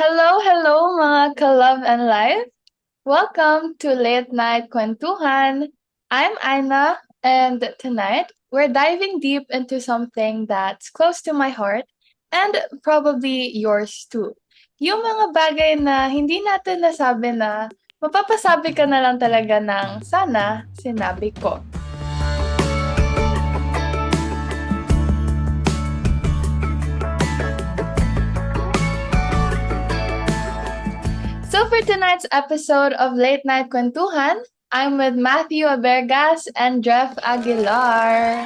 Hello, hello mga ka-love and life. Welcome to Late Night Kwentuhan. I'm Aina, and tonight we're diving deep into something that's close to my heart and probably yours too. Yung mga bagay na hindi natin nasabi na mapapasabi ka na lang talaga ng sana sinabi ko. So for tonight's episode of Late Night Kwentuhan, I'm with Matthew Abergas and Jeff Aguilar.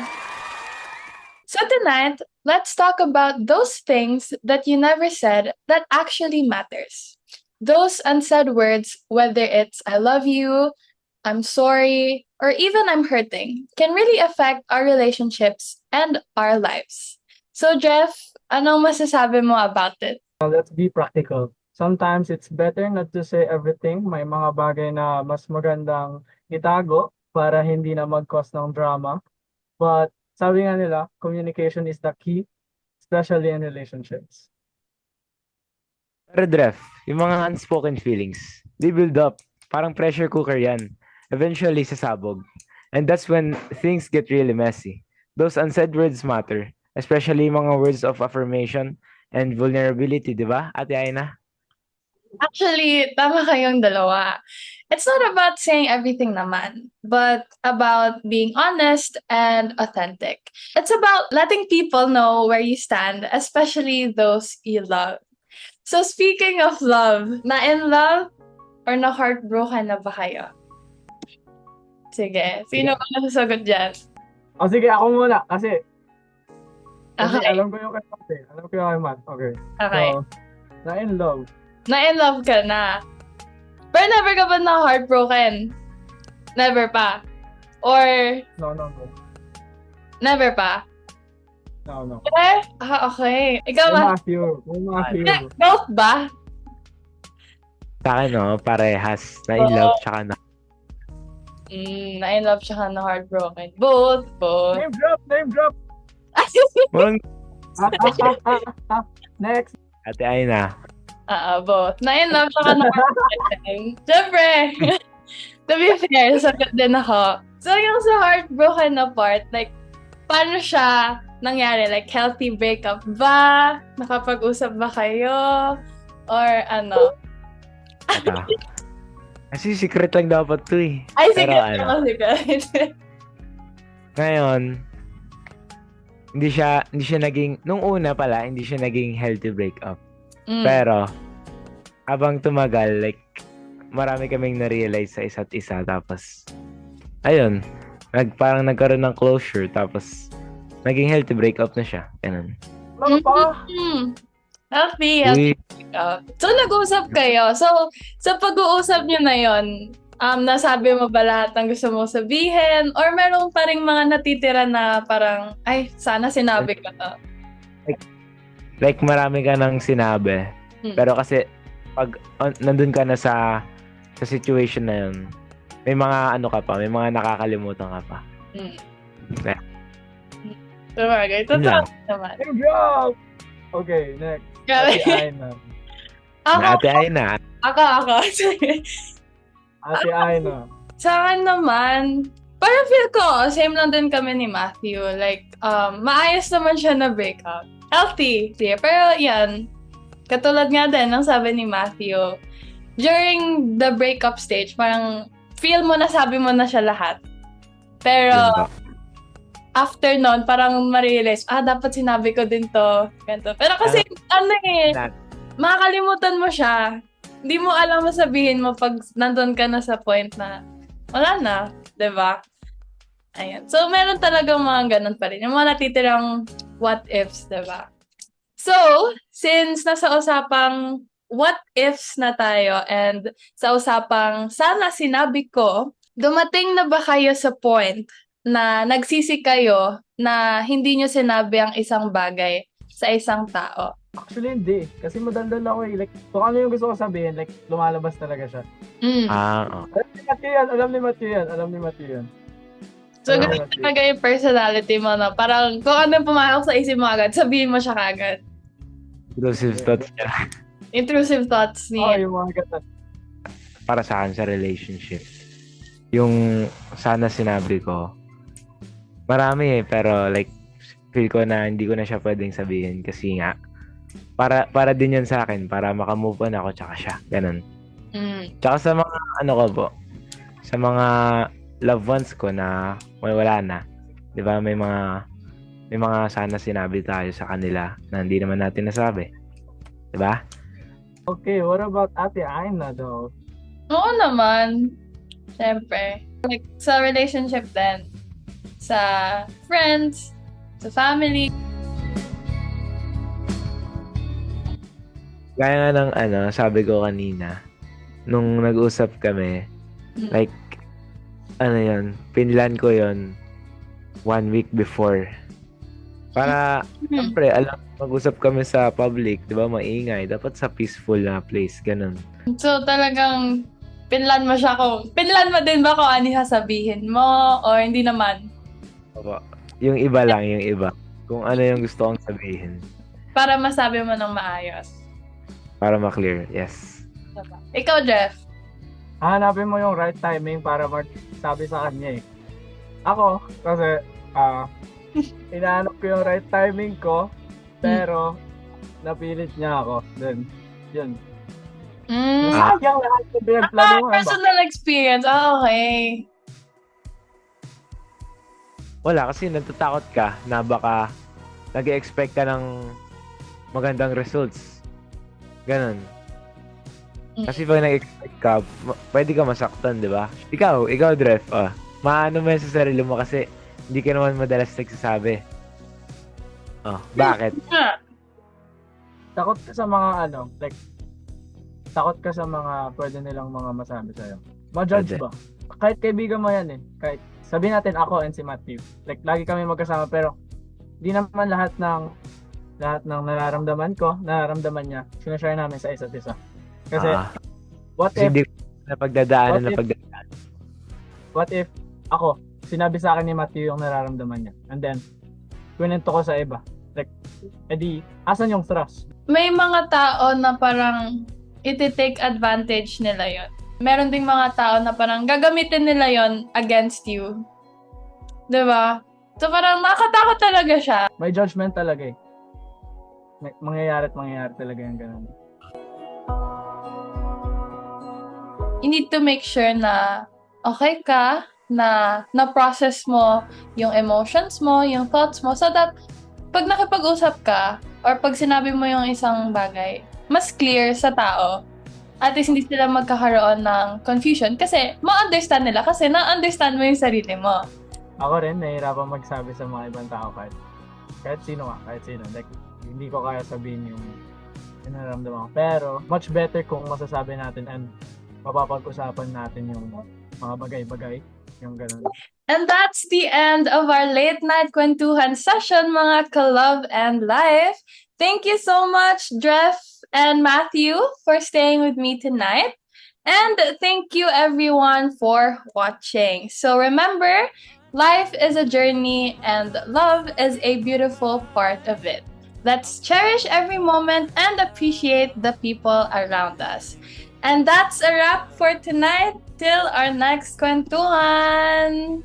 So tonight, let's talk about those things that you never said that actually matters. Those unsaid words, whether it's I love you, I'm sorry, or even I'm hurting, can really affect our relationships and our lives. So Jeff, anong masasabi mo about it? Let's be practical. Sometimes it's better not to say everything. May mga bagay na mas magandang itago para hindi na mag-cause ng drama. But sabi nga nila, communication is the key, especially in relationships. Pero Dref, yung mga unspoken feelings, they build up. Parang pressure cooker yan. Eventually, sasabog. And that's when things get really messy. Those unsaid words matter. Especially mga words of affirmation and vulnerability, di ba, Ate Aina? Actually, tama kayong dalawa. It's not about saying everything naman, but about being honest and authentic. It's about letting people know where you stand, especially those you love. So speaking of love, na in love or na heartbroken na ba kayo? Sige, sino ba nasasagot dyan? O sige, ako muna. Kasi Okay, alam ko yung kay Matt eh. Alam ko yung kay Matt. Okay. okay. So, na in love. Na in love ka na. Pero never ka ba na heartbroken? Never pa? Or No, no, no. never pa? No, no. Okay. Ikaw Kay ba? Matthew. Kay Matthew. Both ba? Sa akin, no, parehas. Na in love, tsaka na. Na in love siya na heartbroken. Both. Name drop! Name drop! Walang Next! Ate Aina. Both. Na in love siya na heartbroken. Siyempre. To be fair, sagot din ako. So, yung sa heartbroken na part, like, paano siya nangyari? Like, healthy breakup ba? Nakapag-usap ba kayo? Or ano? Ito. Kasi secret lang dapat to eh. Ay, sige. Pero ano, Sige. ngayon, hindi siya naging, nung una pala, hindi siya naging healthy breakup. Pero, habang tumagal, like, marami kaming na-realize sa isa't isa. Tapos, ayun, parang nagkaroon ng closure. Tapos, naging healthy breakup na siya. Ganun. Ano pa? Healthy Uy, breakup. So, nag-usap kayo. So, sa pag-uusap nyo na yon, nasabi mo ba lahat ng gusto mo sabihin? Or meron pa rin mga natitira na parang, ay, sana sinabi ko to. like, marami ka nang sinabi. Pero kasi, pag nandun ka na sa situation na yun, may mga ano ka pa, may mga nakakalimutan ka pa. Sabagay, Yun totoo lang. naman. Name drop! Okay, next. Grabe. Ate Aina. Ate Aina. Ako. Ate Aina. Sa akin naman, parang feel ko, same lang din kami ni Matthew. Like, maayos naman siya na breakup. Healthy, siya. Pero yan, katulad nga din ng sabi ni Matthew, during the breakup stage, parang feel mo na sabi mo na siya lahat. Pero, Yun ba? after nun, parang ma-realize, dapat sinabi ko din to. Ganito. Pero kasi, makakalimutan mo siya. Hindi mo alam mo sabihin mo pag nandun ka na sa point na wala na, 'di ba? Ayan. So, meron talagang mga ganun pa rin. Yung mga natitirang what ifs, 'di ba? So, since nasa usapang what ifs na tayo and sa usapang sana sinabi ko, dumating na ba kayo sa point na nagsisi kayo na hindi nyo sinabi ang isang bagay sa isang tao? Actually, hindi. Kasi madaldal ako eh. Like, kung ano yung gusto ko sabihin, like, lumalabas talaga siya. Oh. Alam ni Matthew yan. So, ganun talaga yung personality mo, no? Parang kung ano yung pumasok sa isip mo agad, sabihin mo siya kagad. Exclusive thoughts niya. Intrusive thoughts Oh, ni... yung mga ganun. Para sa akin sa relationship. Yung sana sinabi ko, marami pero like feel ko na hindi ko na siya pwedeng sabihin kasi nga para din yan sa akin para makamove on ako tsaka siya. Ganun. Tsaka sa mga ano ko po, sa mga loved ones ko na wala na. 'Di ba? May mga sana sinabi tayo sa kanila na hindi naman natin nasabi. 'Di ba? Okay, what about Ate Aina though? Oo naman. Siyempre. Like, sa relationship din. Sa friends, sa family. Gaya nga ng ano, sabi ko kanina, nung nag-usap kami, like, ano yun, pinlan ko yun 1 week before. Para, siyempre, alam, mag-usap kami sa public, di ba, maingay. Dapat sa peaceful na place, ganun. So, talagang pinlan mo siya pinlan mo din ba kung ano yung sasabihin mo or hindi naman? Opo. Yung iba lang, yung iba. Kung ano yung gusto kong sabihin. Para masabi mo ng maayos. Para ma-clear, yes. Diba? Ikaw, Jeff. Hanapin mo yung right timing para sabi sa kanya eh. Ako, kasi, inaanap ko yung right timing ko, pero, napilit niya ako. Then, yun. Sayang lahat yung pinagplanuhan ba? Personal experience. Okay. Wala, kasi natatakot ka na baka nag-expect ka ng magandang results. Ganon. Kasi pag nag-expect ka, pwede ka masaktan, di ba? Ikaw, Dref, maano mo yan sa sarili mo kasi hindi ka naman madalas nagsasabi. Oh, bakit? Takot ka sa mga like, takot ka sa mga pwede nilang mga masabi sa'yo. Ma-judge Pwede. ba? Kahit kaibigan mo yan eh. Kahit, sabihin natin ako and si Matthew. Like, lagi kami magkasama pero di naman lahat ng nararamdaman ko, nararamdaman niya, sinashare namin sa isa't isa. Kasi, what Kasi if, hindi what if ako, sinabi sa akin ni Matthew yung nararamdaman niya. And then, kwento ko sa iba. Like, edi, asan yung trust? May mga tao na parang iti-take advantage nila yon. Meron ding mga tao na parang gagamitin nila yon against you. Diba? So parang nakakatakot talaga siya. May judgment talaga eh. Mangyayari talaga yung ganun. You need to make sure na okay ka, na na-process mo yung emotions mo, yung thoughts mo, so that pag nakipag-usap ka, or pag sinabi mo yung isang bagay, mas clear sa tao. At least hindi sila magkakaroon ng confusion kasi ma-understand nila kasi na-understand mo yung sarili mo. Ako rin, nahihirapan magsabi sa mga ibang tao kahit sino. Like, hindi ko kaya sabihin yung nararamdaman ko. Pero, much better kung masasabi natin and mapapag-usapan natin yung mga bagay-bagay. Yung ganun. And that's the end of our late night kwentuhan session, mga ka-love and life. Thank you so much, Jeff and Matthew, for staying with me tonight. And thank you everyone for watching. So remember, life is a journey and love is a beautiful part of it. Let's cherish every moment and appreciate the people around us. And that's a wrap for tonight. Till our next kwentuhan!